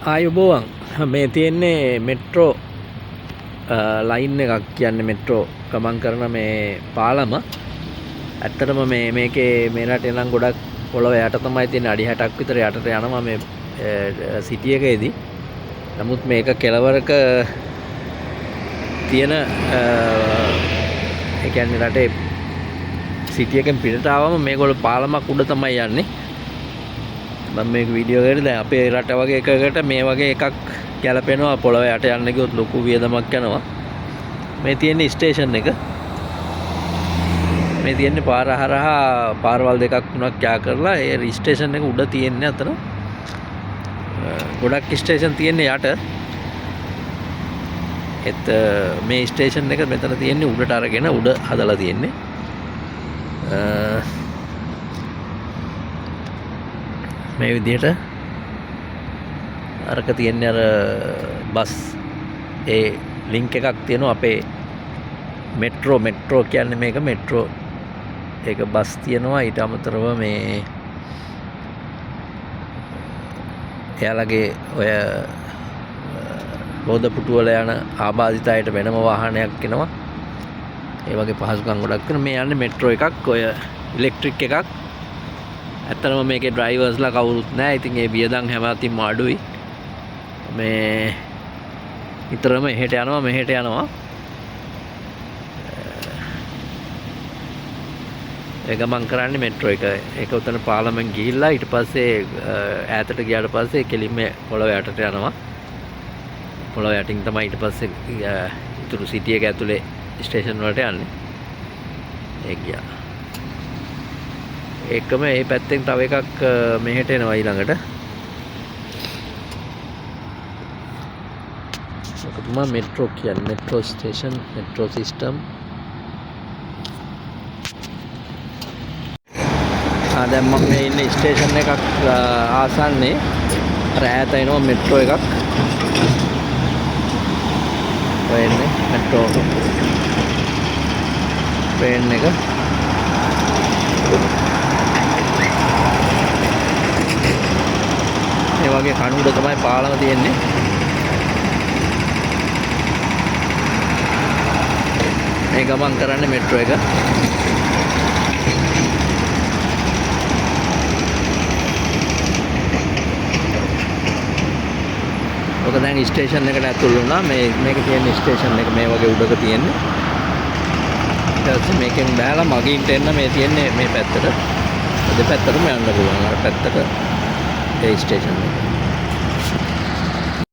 ආයුබෝවන් මේ තියෙන්නේ මෙට්‍රෝ ලයින් එකක් කියන්නේ මෙට්‍රෝ ගමන් කරන මේ පාලම. ඇත්තටම මේකේ මේ රටේ නම් ගොඩක් පොළොව යට තමයි තියෙන්නේ, අඩි 60ක් විතර යටට යනවා මේ සිටි එකේදී. නමුත් මේක කෙළවරක තියෙන ඒ කියන්නේ රටේ සිටි එකෙන් පිටට ආවම මේගොල්ලෝ පාලමක් උඩ තමයි යන්නේ. මම මේක වීඩියෝ එකේ දැන් අපේ රට වගේ එකකට මේ වගේ එකක් ගැලපෙනවා පොළොව යට යන්න ගියොත් ලොකු වියදමක් යනවා. මේ තියෙන ස්ටේෂන් එක. මේ තියෙන්නේ පාර හරහා පාරවල් දෙකක් තුනක් යා කරලා ඒ ස්ටේෂන් එක උඩ තියෙන්නේ අතන. ගොඩක් ස්ටේෂන් තියෙන්නේ යට. මේ ස්ටේෂන් එක මෙතන තියෙන්නේ උඩට අරගෙන උඩ හදලා තියෙන්නේ. මේ විදිහට අරක තියෙන්නේ අර බස් ඒ ලින්ක් එකක් තියෙනවා අපේ මෙට්‍රෝ කියන්නේ මේක මෙට්‍රෝ ඒක බස් තියෙනවා. ඊට අමතරව මේ එයාලගේ ඔය රෝදපුටු වල යන ආබාධිත අයට වෙනම වාහනයක් එනවා. ඒ වගේ පහසුකම් ගොඩක් තියෙනවා. මේ යන්නේ මෙට්‍රෝ එකක්, ඔය ඉලෙක්ට්‍රික් එකක්. ඇත්තටම මේකේ ඩ්‍රයිවර්ස්ලා කවුරුත් නැහැ. ඉතින් ඒ වියදම් හැම අතින්ම අඩුයි. මේ විතරම එහෙට යනවා මෙහෙට යනවා. ඒ ගමන් කරන්නේ මෙට්‍රෝ එක. ඒක උතන පාර්ලිමේන්ත ගිහිල්ලා ඊට පස්සේ ඈතට ගියාට පස්සේ කෙලින්ම පොළොව යටට යනවා. පොළොව යටින් තමයි ඊට පස්සේ ඉතුරු සිටි එක ඇතුලේ ස්ටේෂන් වලට යන්නේ. ඒ ගියා. ඒකම මේ පැත්තෙන් තව එකක් මෙහෙට එනවා ඊළඟට. ඒක තමයි මෙට්‍රෝ කියන්නේ. Metro station, metro system. දැන් මම මේ ඉන්නේ ස්ටේෂන් එකක් ආසන්නේ. අර ඈත එනවා මෙට්‍රෝ එකක්. ඔය එන්නේ මෙට්‍රෝ ට්‍රේන් එක. මේ වගේ කණුඩ තමයි පාලම තියෙන්නේ. මේ ගමන් කරන්නේ මෙට්‍රෝ එක. ඔක දැන් ස්ටේෂන් එකට ඇතුල් වුණා. මේක තියෙන ස්ටේෂන් එක මේ වගේ උඩක තියෙන්නේ. ඊට පස්සේ මේකෙන් බෑලා මගින්ට එන්න මේ තියෙන්නේ මේ පැත්තට. දෙපැත්තටම යන්න පුළුවන්. අර පැත්තට ඒ ස්ටේෂන් එක.